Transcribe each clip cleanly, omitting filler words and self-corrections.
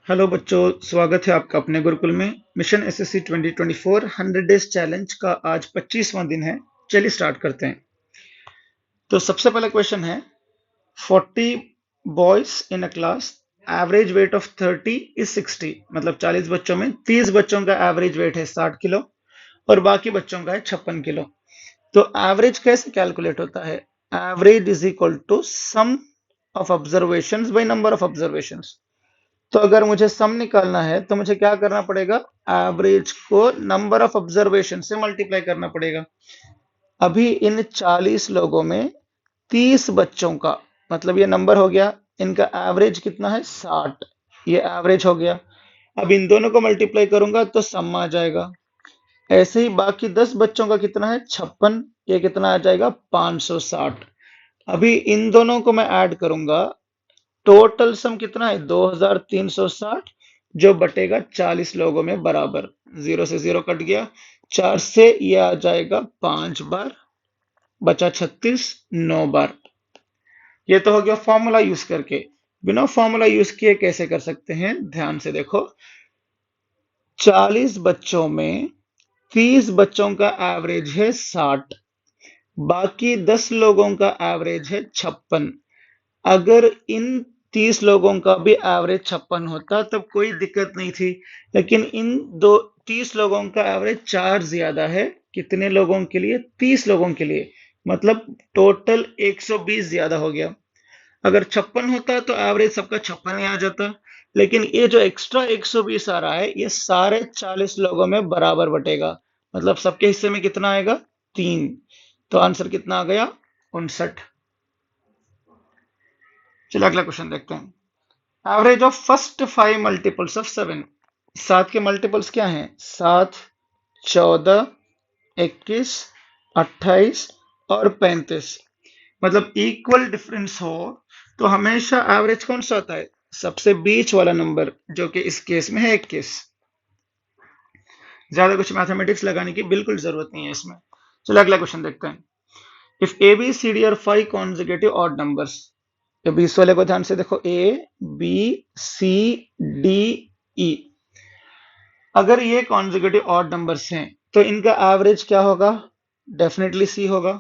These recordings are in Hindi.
हेलो बच्चों, स्वागत है आपका अपने गुरुकुल में। मिशन एसएससी 2024 100 डेज चैलेंज का आज 25वां दिन है। चलिए स्टार्ट करते हैं। तो सबसे पहला क्वेश्चन है 40 boys in a class, average weight of 30 is 60। मतलब 40 बच्चों में 30 बच्चों का एवरेज वेट है 60 किलो और बाकी बच्चों का है 56 किलो। तो एवरेज कैसे कैलकुलेट होता है? Average is equal to sum of observations by number of observations. तो अगर मुझे सम निकालना है तो मुझे क्या करना पड़ेगा? एवरेज को नंबर ऑफ ऑब्जर्वेशन से मल्टीप्लाई करना पड़ेगा। अभी इन 40 लोगों में 30 बच्चों का मतलब ये नंबर हो गया, इनका एवरेज कितना है? 60। ये एवरेज हो गया। अब इन दोनों को मल्टीप्लाई करूंगा तो सम आ जाएगा। ऐसे ही बाकी 10 बच्चों का कितना है? 56। ये कितना आ जाएगा? 560। अभी इन दोनों को मैं ऐड करूंगा, टोटल सम कितना है? 2360, जो बटेगा 40 लोगों में बराबर। जीरो से जीरो कट गया, 4 से ये आ जाएगा 5 बार, बचा 36, 9 बार। ये तो हो गया फॉर्मूला यूज करके। बिना फॉर्मूला यूज किए कैसे कर सकते हैं? ध्यान से देखो, 40 बच्चों में 30 बच्चों का एवरेज है 60, बाकी 10 लोगों का एवरेज है 56। अगर इन 30 लोगों का भी एवरेज 56 होता तब कोई दिक्कत नहीं थी, लेकिन इन दो 30 लोगों का एवरेज 4 ज्यादा है। कितने लोगों के लिए? 30 लोगों के लिए। मतलब टोटल 120 ज्यादा हो गया। अगर 56 होता तो एवरेज सबका 56 ही आ जाता, लेकिन ये जो एक्स्ट्रा 120 आ रहा है ये सारे 40 लोगों में बराबर बटेगा। मतलब सबके हिस्से में कितना आएगा? 3। तो आंसर कितना आ गया? 59। चलो अगला क्वेश्चन देखते हैं। Average of first 5 multiples of 7। 7 के मल्टीपल्स क्या हैं? 7, 14, 21, 28 और 35। मतलब इक्वल डिफरेंस हो तो हमेशा एवरेज कौन सा आता है? सबसे बीच वाला नंबर, जो कि इस केस में है 21। ज्यादा कुछ मैथमेटिक्स लगाने की बिल्कुल जरूरत नहीं है इसमें। चलो अगला क्वेश्चन देखते हैं। If A B C D are 5 consecutive odd numbers. तो 20 वाले को ध्यान से देखो, ए बी सी डी ई। अगर ये कॉन्जिक्यूटिव ऑड नंबर्स हैं तो इनका एवरेज क्या होगा? डेफिनेटली सी होगा।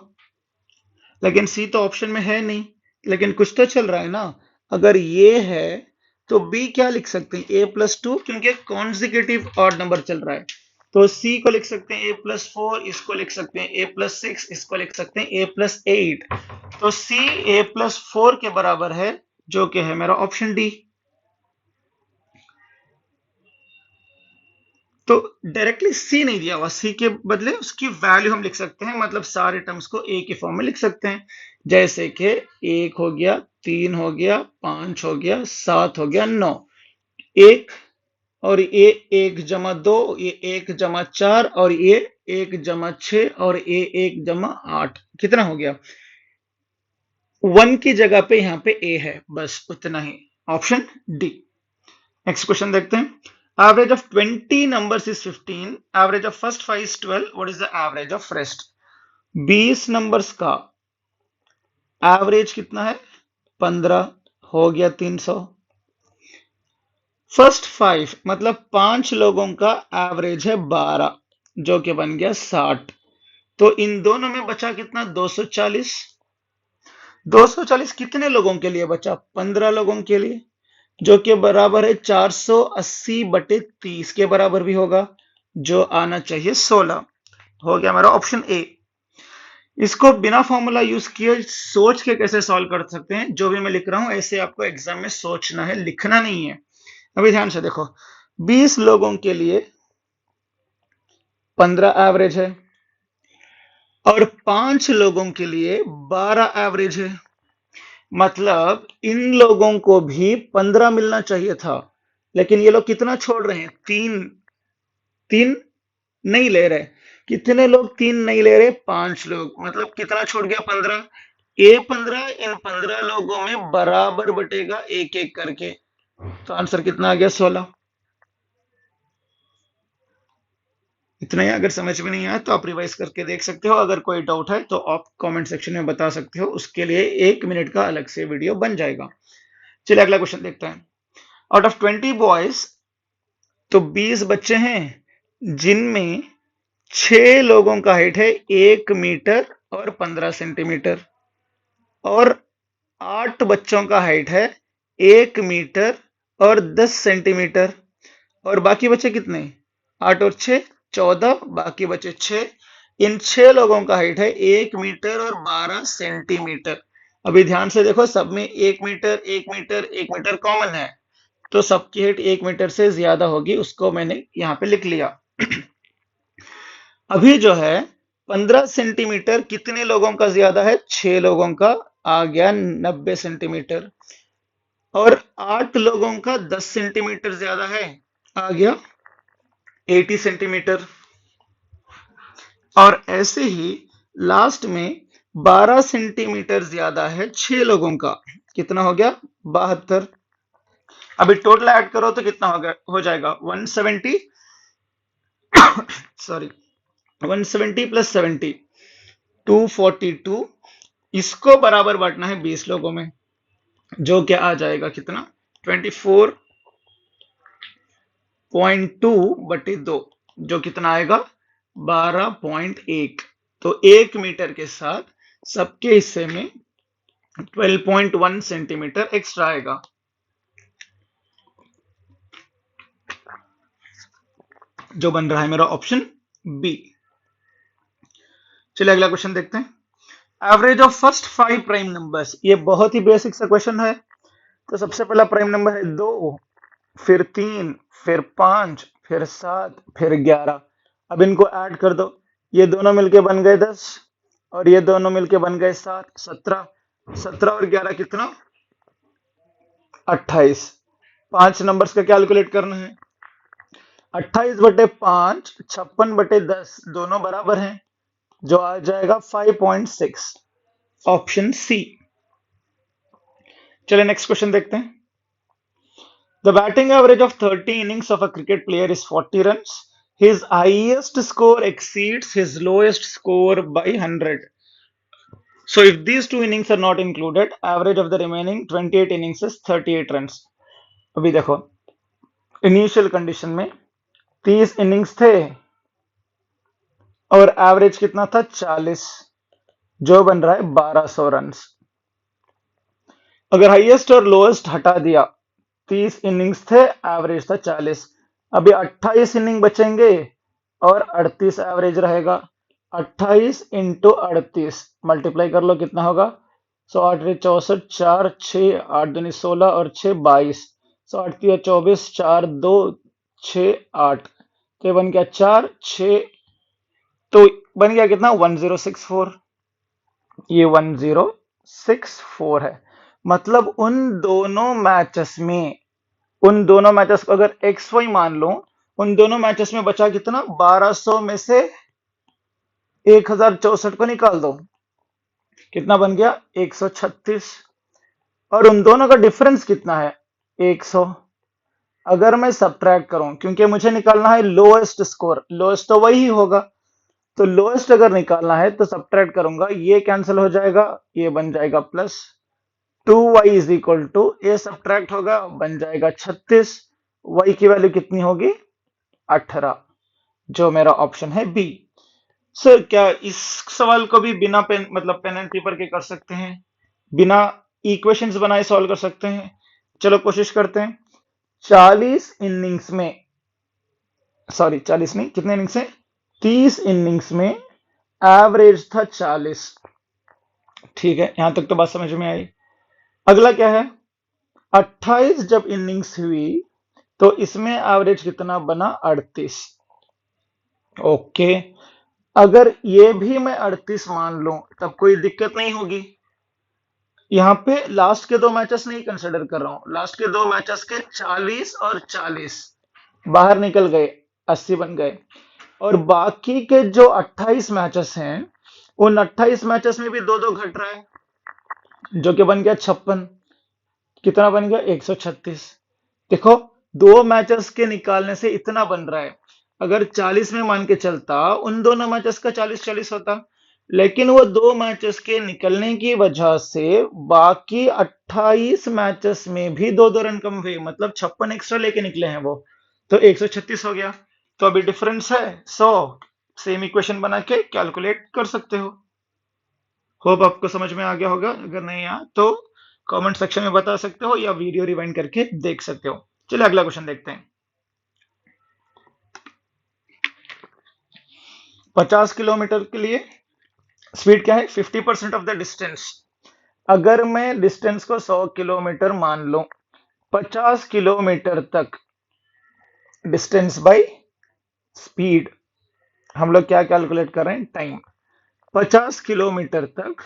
लेकिन सी तो ऑप्शन में है नहीं, लेकिन कुछ तो चल रहा है ना। अगर ये है तो बी क्या लिख सकते हैं? a+2, क्योंकि कॉन्जिक्यूटिव ऑड नंबर चल रहा है। तो सी को लिख सकते हैं a+4, इसको लिख सकते हैं a+6, इसको लिख सकते हैं a+8। तो सी a+4 के बराबर है, जो कि है मेरा ऑप्शन डी। तो डायरेक्टली सी नहीं दिया हुआ, सी के बदले उसकी वैल्यू हम लिख सकते हैं। मतलब सारे टर्म्स को ए के फॉर्म में लिख सकते हैं, जैसे कि 1 हो गया, 3 हो गया, 5 हो गया, 7 हो गया, 9। एक और ये 1+2, ये 1+4 और ये 1+6 और ये 1+8। कितना हो गया? 1 की जगह पे यहाँ पे ए है, बस उतना ही। Option D. नेक्स्ट क्वेश्चन देखते हैं। Average of 20 numbers is 15, average of first 5 is 12, what is the average of rest? 20 numbers का एवरेज कितना है? 15। हो गया 300। फर्स्ट 5 मतलब 5 लोगों का एवरेज है 12, जो कि बन गया 60। तो इन दोनों में बचा कितना? 240। 240 कितने लोगों के लिए बचा? 15 लोगों के लिए, जो कि बराबर है 480/30 के बराबर भी होगा, जो आना चाहिए 16। हो गया मेरा ऑप्शन ए। इसको बिना फॉर्मूला यूज किए सोच के कैसे सॉल्व कर सकते हैं? जो भी मैं लिख रहा हूं ऐसे आपको एग्जाम में सोचना है, लिखना नहीं है। अभी ध्यान से देखो, 20 लोगों के लिए 15 एवरेज है और 5 लोगों के लिए 12 एवरेज है। मतलब इन लोगों को भी 15 मिलना चाहिए था, लेकिन ये लोग कितना छोड़ रहे हैं? 3। 3 नहीं ले रहे। कितने लोग 3 नहीं ले रहे? 5 लोग। मतलब कितना छूट गया? 15। ए 15 इन 15 लोगों में बराबर बटेगा एक एक करके। तो आंसर कितना आ गया? 16। इतना ही। अगर समझ में नहीं आया तो आप रिवाइज करके देख सकते हो। अगर कोई डाउट है तो आप कमेंट सेक्शन में बता सकते हो, उसके लिए 1 मिनट का अलग से वीडियो बन जाएगा। चलिए अगला क्वेश्चन देखते हैं। आउट ऑफ 20 बॉयज तो 20 बच्चे हैं जिनमें 6 लोगों का हाइट है 1 मीटर और 15 सेंटीमीटर, और 8 बच्चों का हाइट है 1 मीटर और 10 सेंटीमीटर, और बाकी बचे कितने? 8 और 6 14, बाकी बचे 6। इन 6 लोगों का हाइट है 1 मीटर और 12 सेंटीमीटर। अभी ध्यान से देखो, सब में 1 मीटर 1 मीटर 1 मीटर कॉमन है, तो सबकी हाइट 1 मीटर से ज्यादा होगी, उसको मैंने यहाँ पे लिख लिया। अभी जो है 15 सेंटीमीटर कितने लोगों का ज्यादा है? 6 लोगों का, आ गया 90 सेंटीमीटर। और 8 लोगों का 10 सेंटीमीटर ज्यादा है, आ गया 80 सेंटीमीटर। और ऐसे ही लास्ट में 12 सेंटीमीटर ज्यादा है 6 लोगों का, कितना हो गया? 72। अभी टोटल ऐड करो तो कितना हो जाएगा? 170, सॉरी 170 प्लस 70 242। इसको बराबर बांटना है 20 लोगों में, जो क्या आ जाएगा? कितना? 24.2 बटे 2, जो कितना आएगा? 12.1। तो 1 मीटर के साथ सबके हिस्से में 12.1 सेंटीमीटर एक्स्ट्रा आएगा। जो बन रहा है मेरा ऑप्शन बी। चलिए अगला क्वेश्चन देखते हैं। Average of first 5 prime numbers. ये बहुत ही बेसिक सा क्वेश्चन है। तो सबसे पहला प्राइम नंबर है 2, फिर 3, फिर 5, फिर 7, फिर 11। अब इनको ऐड कर दो, ये दोनों मिलके बन गए 10 और ये दोनों मिलके बन गए 7, 17। 17 और 11 कितना? 28। 5 नंबर्स का कैलकुलेट करना है। 28 बटे 5 56 बटे 10 दोनों बराबर हैं, जो आ जाएगा 5.6, ऑप्शन सी। चलिए नेक्स्ट क्वेश्चन देखते हैं। The batting average of 30 innings of a cricket player is 40 runs. His highest score exceeds his lowest score by 100. So if these two innings are not included, average of the remaining 28 innings is 38 runs. अभी देखो, इनिशियल कंडीशन में 30 इनिंग्स थे और एवरेज कितना था? 40, जो बन रहा है 1200 रन्स। अगर हाईएस्ट और लोएस्ट हटा दिया, 30 इनिंग्स थे, एवरेज था 40, अभी 28 इनिंग बचेंगे और 38 एवरेज रहेगा। 28 इंटू 38 मल्टीप्लाई कर लो, कितना होगा? 8 64, 4 6 8 दूनी 16 और 6 22, 8 24, 4 2 6 8, तो बन गया 4 6, तो बन गया कितना? 1064। ये 1064 है। मतलब उन दोनों मैचेस में, उन दोनों मैचेस को अगर XY मान लो, उन दोनों मैचेस में बचा कितना? 1200 में से 1064 को निकाल दो, कितना बन गया? 136। और उन दोनों का डिफरेंस कितना है? 100। अगर मैं सब्ट्रैक्ट करूं, क्योंकि मुझे निकालना है लोएस्ट स्कोर, लोएस्ट तो वही होगा, तो लोएस्ट अगर निकालना है तो सब्ट्रैक्ट करूंगा, ये कैंसिल हो जाएगा, ये बन जाएगा plus 2y is equal to, ये सब्ट्रैक्ट होगा, बन जाएगा 36। y की वैल्यू कितनी होगी? 18, जो मेरा ऑप्शन है बी। सर क्या इस सवाल को भी बिना पेन मतलब पेन एंड पेपर के कर सकते हैं, बिना इक्वेशंस बनाए सॉल्व कर सकते हैं? चलो कोशिश करते हैं। 40 इनिंग्स में, सॉरी 40 नहीं, कितने इनिंग्स है? 30 इनिंग्स में एवरेज था 40। ठीक है, यहां तक तो बात समझ में आई। अगला क्या है? 28 जब इनिंग्स हुई तो इसमें एवरेज कितना बना? 38। ओके, अगर ये भी मैं 38 मान लूं तब कोई दिक्कत नहीं होगी। यहां पे लास्ट के दो मैचेस नहीं कंसिडर कर रहा हूं, लास्ट के दो मैचेस के 40 और 40 बाहर निकल गए, 80 बन गए, और बाकी के जो 28 मैचेस हैं, उन 28 मैचेस में भी दो दो घट रहा है, जो कि बन गया 56। कितना बन गया? 136। देखो, दो मैचेस के निकालने से इतना बन रहा है। अगर 40 में मान के चलता, उन दोनों मैचेस का 40-40 होता, लेकिन वो 2 मैचेस के निकलने की वजह से बाकी 28 मैचेस में भी 2-2 रन कम हुए, मतलब 56 एक्स्ट्रा लेके निकले हैं वो, तो 136 हो गया। तो अभी डिफरेंस है 100। सेम इक्वेशन बना के कैलकुलेट कर सकते हो। होप आपको समझ में आ गया होगा। अगर नहीं आया तो कमेंट सेक्शन में बता सकते हो या वीडियो रिवाइंड करके देख सकते हो। चलिए अगला क्वेश्चन देखते हैं। 50 किलोमीटर के लिए स्पीड क्या है? 50% ऑफ द डिस्टेंस। अगर मैं डिस्टेंस को 100 किलोमीटर मान लूं, 50 किलोमीटर तक डिस्टेंस बाय स्पीड, हम लोग क्या कैलकुलेट कर रहे हैं? टाइम। 50 किलोमीटर तक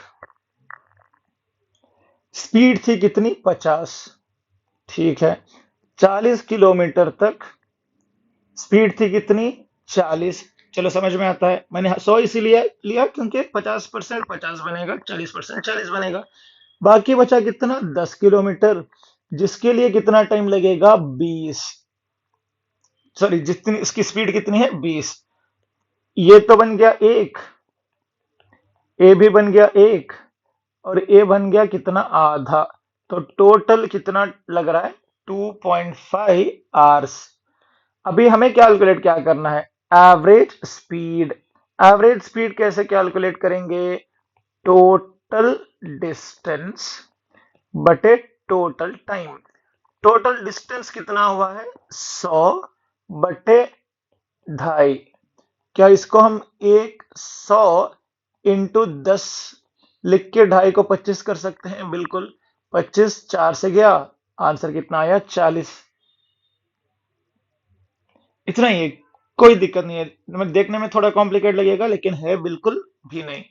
स्पीड थी कितनी? 50। ठीक है। 40 किलोमीटर तक स्पीड थी कितनी? 40। चलो समझ में आता है। मैंने 100 इसीलिए लिया क्योंकि 50% 50 बनेगा, 40% 40 बनेगा। बाकी बचा कितना? 10 किलोमीटर, जिसके लिए कितना टाइम लगेगा? 20। सॉरी, जितनी इसकी स्पीड कितनी है? 20। ये तो बन गया एक, ए भी बन गया एक, और ए बन गया कितना? आधा। तो टोटल कितना लग रहा है? 2.5 आवर्स। अभी हमें कैलकुलेट क्या करना है? Average speed. एवरेज स्पीड कैसे कैलकुलेट करेंगे? टोटल डिस्टेंस बटे टोटल टाइम। टोटल डिस्टेंस कितना हुआ है? 100 बटे 2.5। क्या इसको हम 100 इंटू 10 लिख के 2.5 को 25 कर सकते हैं? बिल्कुल। 25 4 से गया, आंसर कितना आया? 40। इतना ही है, कोई दिक्कत नहीं है। देखने में थोड़ा कॉम्प्लिकेट लगेगा लेकिन है बिल्कुल भी नहीं।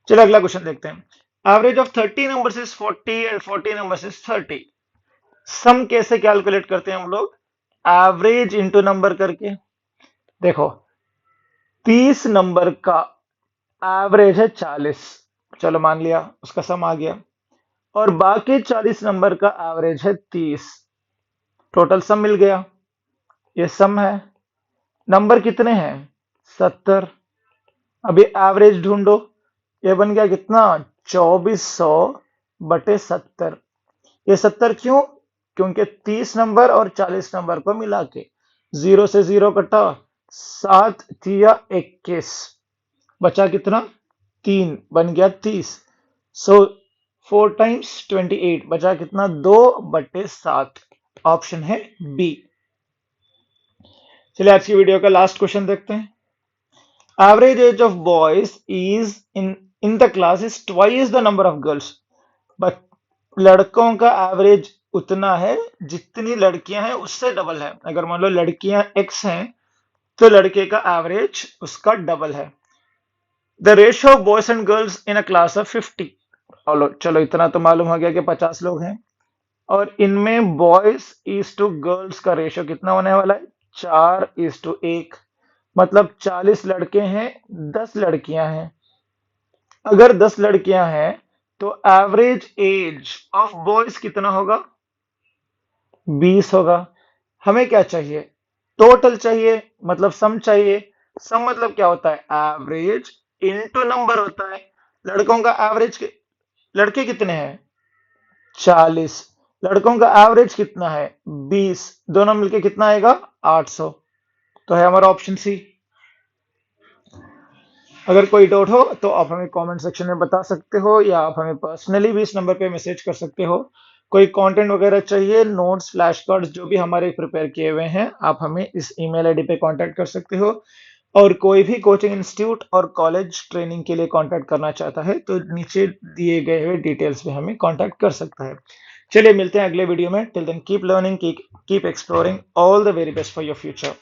चलो अगला क्वेश्चन देखते हैं। Average of 30 numbers is 40 and 40 numbers is 30। सम कैसे कैलकुलेट करते हैं हम लोग? एवरेज इंटू नंबर करके। देखो, 30 नंबर का एवरेज है 40, चलो मान लिया, उसका सम आ गया। और बाकी 40 नंबर का एवरेज है 30, टोटल सम मिल गया। ये सम है। नंबर कितने हैं? 70। अभी एवरेज ढूंढो। ये बन गया कितना? 2400 बटे 70। ये 70 क्यों? क्योंकि 30 नंबर और 40 नंबर को मिला के 0 से 0 कटा, 7 तिया 21, बचा कितना? 3, बन गया 30। सो 4 टाइम्स 28, बचा कितना? 2 बटे 7। ऑप्शन है बी। चलिए आज की वीडियो का लास्ट क्वेश्चन देखते हैं। Average age of boys is in the class is twice the number of girls. But लड़कों का एवरेज उतना है जितनी लड़कियां हैं उससे डबल है। अगर मान लो लड़कियां x हैं तो लड़के का एवरेज उसका डबल है। The ratio of boys and girls in a class of 50। चलो इतना तो मालूम हो गया कि 50 लोग हैं, और इनमें बॉयज इज टू गर्ल्स का रेशियो कितना होने वाला है? 4:1। मतलब 40 लड़के हैं, 10 लड़कियां हैं। अगर 10 लड़कियां हैं तो एवरेज एज ऑफ बॉयज कितना होगा? 20 होगा। हमें क्या चाहिए? टोटल चाहिए, मतलब सम चाहिए। सम मतलब क्या होता है? एवरेज इनटू नंबर होता है। लड़कों का एवरेज, लड़के कितने हैं? 40। लड़कों का एवरेज कितना है? 20। दोनों मिलके कितना आएगा? 800। तो है हमारा ऑप्शन सी। अगर कोई डाउट हो तो आप हमें कमेंट सेक्शन में बता सकते हो, या आप हमें पर्सनली भी इस नंबर पे मैसेज कर सकते हो। कोई कंटेंट वगैरह चाहिए, नोट्स, फ्लैश कार्ड्स जो भी हमारे प्रिपेयर किए हुए हैं, आप हमें इस ईमेल आईडी पे कांटेक्ट कर सकते हो। और कोई भी कोचिंग इंस्टीट्यूट और कॉलेज ट्रेनिंग के लिए कांटेक्ट करना चाहता है तो नीचे दिए गए हुए डिटेल्स पे हमें कांटेक्ट कर सकता है। चलिए मिलते हैं अगले वीडियो में। Till then keep learning, keep exploring. All the very best for your future.